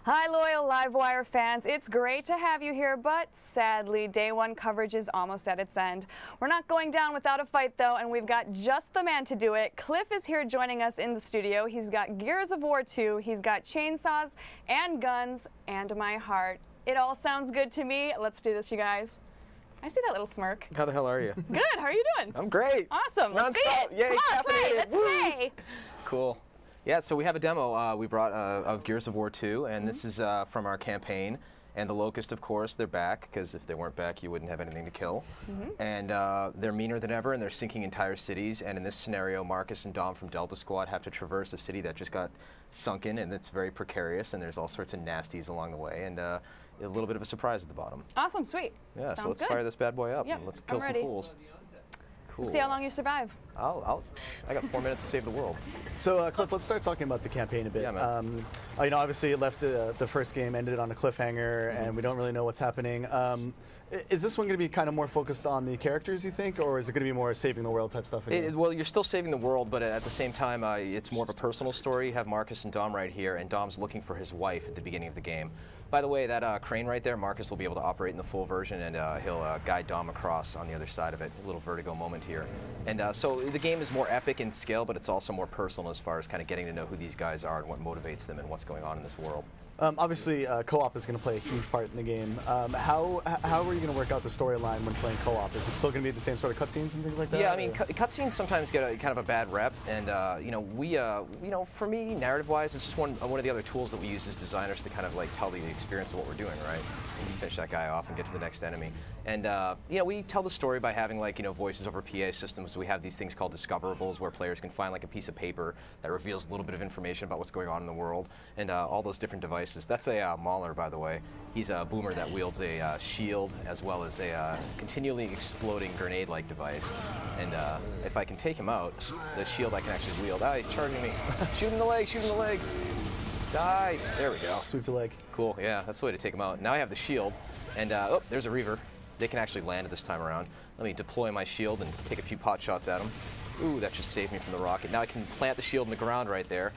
Hi, loyal Livewire fans. It's great to have you here, but sadly, day one coverage is almost at its end. We're not going down without a fight, though, and we've got just the man to do it. Cliff is here joining us in the studio. He's got Gears of War 2, he's got chainsaws and guns and my heart. It all sounds good to me. Let's do this, you guys. I see that little smirk. How the hell are you? Good. How are you doing? I'm great. Awesome. Let's see it. Yay, Come on, play. caffeinated. Let's Woo. play. Cool. Yeah, so we have a demo we brought of Gears of War 2, and this is from our campaign. And the Locust, of course, they're back, because if they weren't back, you wouldn't have anything to kill. And they're meaner than ever, and they're sinking entire cities. And in this scenario, Marcus and Dom from Delta Squad have to traverse a city that just got sunken, and it's very precarious, and there's all sorts of nasties along the way, and a little bit of a surprise at the bottom. Awesome. Sweet. Yeah, Sounds so let's good. fire this bad boy up, Yep, and let's kill I'm some ready. fools. Cool. See how long you survive. I got 4 minutes to save the world. So, Cliff, let's start talking about the campaign a bit. Yeah, man. You know, obviously, it left the first game ended on a cliffhanger, and we don't really know what's happening. Is this one going to be kind of more focused on the characters, you think, or is it going to be more saving the world type stuff? Well, you're still saving the world, but at the same time, it's more of a personal story. You have Marcus and Dom right here, and Dom's looking for his wife at the beginning of the game. By the way, that crane right there, Marcus will be able to operate in the full version, and he'll guide Dom across on the other side of it. A little vertigo moment here. And so the game is more epic in scale, but it's also more personal as far as kind of getting to know who these guys are and what motivates them and what's going on in this world. Obviously, co-op is going to play a huge part in the game. How are you going to work out the storyline when playing co-op? Is it still going to be the same sort of cutscenes and things like that? Yeah, I mean, cutscenes sometimes get kind of a bad rep, and you know, for me, narrative-wise, it's just one of the other tools that we use as designers to kind of like tell the experience of what we're doing, right? And you finish that guy off and get to the next enemy. And you know, we tell the story by having like voices over PA systems. We have these things called discoverables, where players can find like a piece of paper that reveals a little bit of information about what's going on in the world, and all those different devices. That's a Mauler, by the way. He's a boomer that wields a shield as well as a continually exploding grenade-like device. And if I can take him out, the shield I can actually wield. Ah, he's charging me. Shoot him in the leg, shoot him in the leg. Die. There we go. Sweep the leg. Cool, yeah, that's the way to take him out. Now I have the shield, and oh, there's a Reaver. They can actually land this time around. Let me deploy my shield and take a few pot shots at him. Ooh, that just saved me from the rocket. Now I can plant the shield in the ground right there.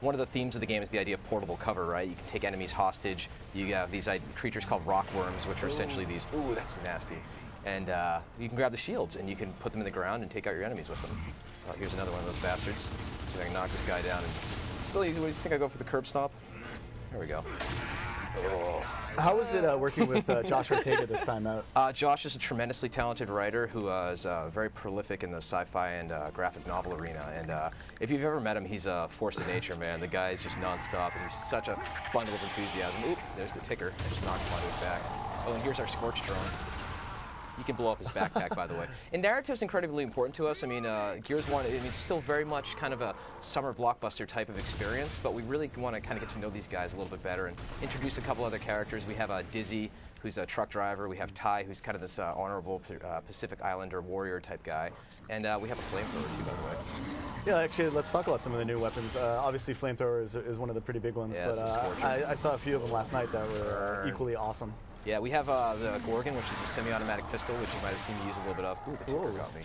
One of the themes of the game is the idea of portable cover, right? You can take enemies hostage. You have these creatures called rock worms, which are essentially these, ooh, that's nasty. And you can grab the shields, and you can put them in the ground and take out your enemies with them. Oh, here's another one of those bastards. See if I can knock this guy down. And still easy. What do you think I go for the curb stomp? There we go. Oh. How is it working with Josh Ortega this time out? Josh is a tremendously talented writer who is very prolific in the sci-fi and graphic novel arena. And if you've ever met him, he's a force of nature, man. The guy is just nonstop, and he's such a bundle of enthusiasm. Oop, there's the ticker. I just knocked him onto his back. Oh, and here's our Scorch drone. You can blow up his backpack, by the way. And narrative is incredibly important to us. I mean, Gears 1, it's still very much kind of a summer blockbuster type of experience, but we really want to kind of get to know these guys a little bit better and introduce a couple other characters. We have Dizzy, who's a truck driver. We have Ty, who's kind of this honorable Pacific Islander warrior type guy. And we have a flamethrower, too, by the way. Yeah, actually, let's talk about some of the new weapons. Obviously, flamethrower is one of the pretty big ones, yeah, but I saw a few of them last night that were equally awesome. Yeah, we have the Gorgon, which is a semi-automatic pistol, which you might have seen me use a little bit of. Ooh, the ticker got me.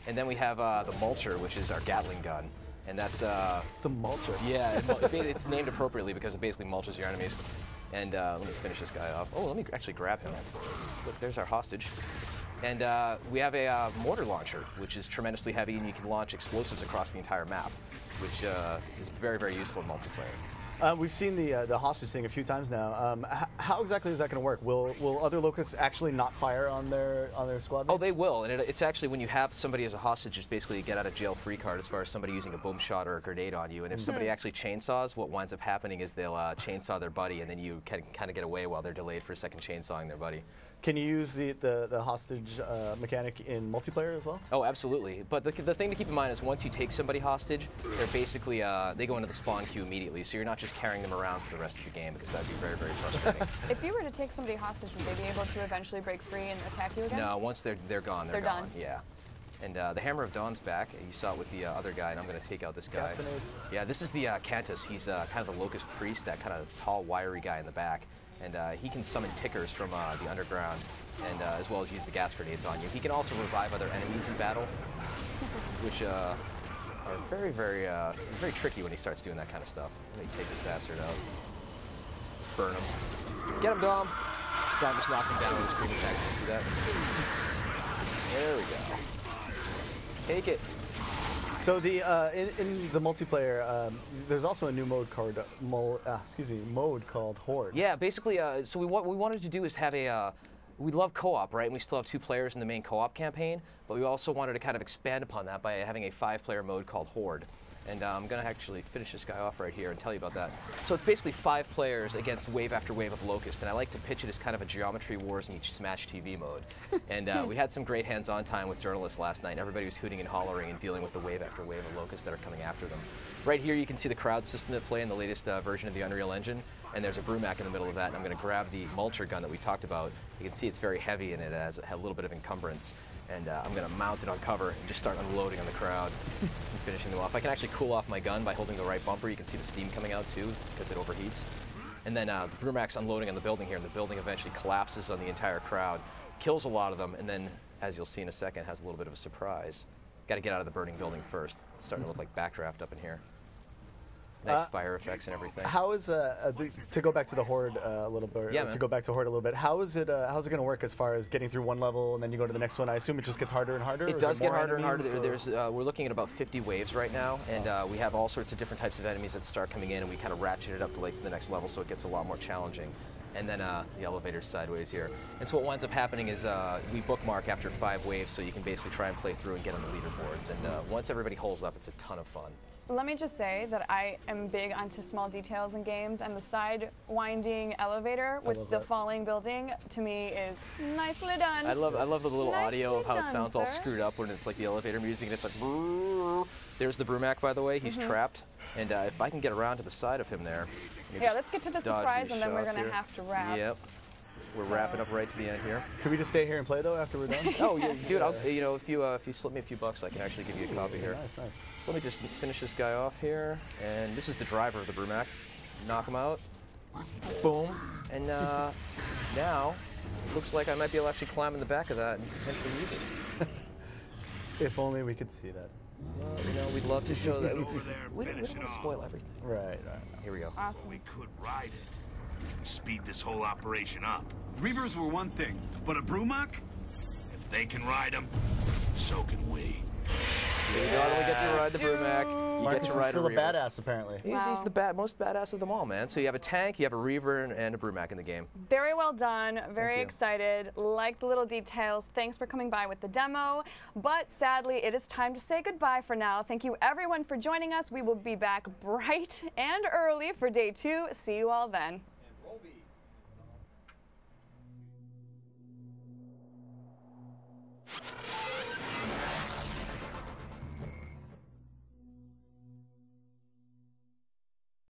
And then we have the Mulcher, which is our Gatling gun. And that's... the Mulcher? Yeah, it's named appropriately because it basically mulches your enemies. And let me finish this guy off. Oh, let me actually grab him. Look, there's our hostage. And we have a mortar launcher, which is tremendously heavy, and you can launch explosives across the entire map, which is very, very useful in multiplayer. We've seen the hostage thing a few times now. How exactly is that going to work? Will other locusts actually not fire on their squad mates? Oh, they will, and it's actually when you have somebody as a hostage, it's basically a get-out-of-jail-free card as far as somebody using a boom shot or a grenade on you. And if somebody actually chainsaws, what winds up happening is they'll chainsaw their buddy, and then you can kind of get away while they're delayed for a second chainsawing their buddy. Can you use the hostage mechanic in multiplayer as well? Oh, absolutely. But the thing to keep in mind is once you take somebody hostage, they're basically they go into the spawn queue immediately. So you're not just carrying them around for the rest of the game, because that'd be very, very frustrating. If you were to take somebody hostage, would they be able to eventually break free and attack you again? No, once they're gone, they're gone. Done. Yeah. And the Hammer of Dawn's back. You saw it with the other guy, and I'm going to take out this guy. Yeah, this is the Cantus. He's kind of the Locust Priest, that kind of tall, wiry guy in the back. And he can summon tickers from the underground, and as well as use the gas grenades on you. He can also revive other enemies in battle, which are very, very tricky when he starts doing that kind of stuff. Let me take this bastard out. burn him. Get him, Dom. Dom just knocked him down with his scream attack. You see that? There we go. Take it. So the in the multiplayer, there's also a new mode called mode called Horde. Yeah, basically, so what we wanted to do is have a. We love co-op, right? And we still have 2 players in the main co-op campaign, but we also wanted to kind of expand upon that by having a 5-player mode called Horde. And I'm going to actually finish this guy off right here and tell you about that. So it's basically 5 players against wave after wave of Locust, and I like to pitch it as kind of a Geometry Wars meets Smash TV mode. And we had some great hands-on time with journalists last night. Everybody was hooting and hollering and dealing with the wave after wave of Locusts that are coming after them. Right here you can see the crowd system at play in the latest version of the Unreal Engine, and there's a Brumac in the middle of that, and I'm going to grab the mulcher gun that we talked about. You can see it's very heavy and it has a little bit of encumbrance. And I'm going to mount it on cover and just start unloading on the crowd and finishing them off. I can actually cool off my gun by holding the right bumper. You can see the steam coming out too because it overheats. And then the Brumac's unloading on the building here, and the building eventually collapses on the entire crowd, kills a lot of them, and then, as you'll see in a second, has a little bit of a surprise. Got to get out of the burning building first. It's starting to look like Backdraft up in here. Nice fire effects and everything. How is to go back to the Horde a little bit? Yeah, to go back to Horde a little bit. How's it going to work as far as getting through one level and then you go to the next one? I assume it just gets harder and harder. It does get harder and harder. We're looking at about 50 waves right now, and we have all sorts of different types of enemies that start coming in, and we kind of ratchet it up to the next level, so it gets a lot more challenging. And then the elevator's sideways here. And so what winds up happening is we bookmark after 5 waves, so you can basically try and play through and get on the leaderboards. And once everybody holds up, it's a ton of fun. Let me just say that I am big onto small details in games, and the side winding elevator with the falling building to me is nicely done. I love the little audio of how it sounds all sir. screwed up when it's like the elevator music and it's like brrr. There's the Brumac, by the way. He's trapped, and if I can get around to the side of him there. Yeah, let's get to the surprise, and then we're gonna have to wrap. Yep. We're wrapping up right to the end here. Can we just stay here and play though after we're done? Oh, yeah, dude. If you slip me a few bucks, I can actually give you a copy here. Nice, nice. So let me just finish this guy off here, and this is the driver of the Brumac. Knock him out. Boom. And now, looks like I might be able to actually climb in the back of that and potentially use it. If only we could see that. Well, we'd love to show that. We don't want to spoil everything. Right. Here we go. Awesome. We could ride it. Speed this whole operation up. Reavers were one thing, but a Brumac? If they can ride them, so can we. So you not only get to ride the Brumac, you Marcus get to is ride still a Reaver. badass apparently. He's the most badass of them all, man. So you have a tank, you have a Reaver, and a Brumac in the game. Very well done. Very you. excited. Like the little details. Thanks for coming by with the demo. But sadly, it is time to say goodbye for now. Thank you everyone for joining us. We will be back bright and early for day 2. See you all then.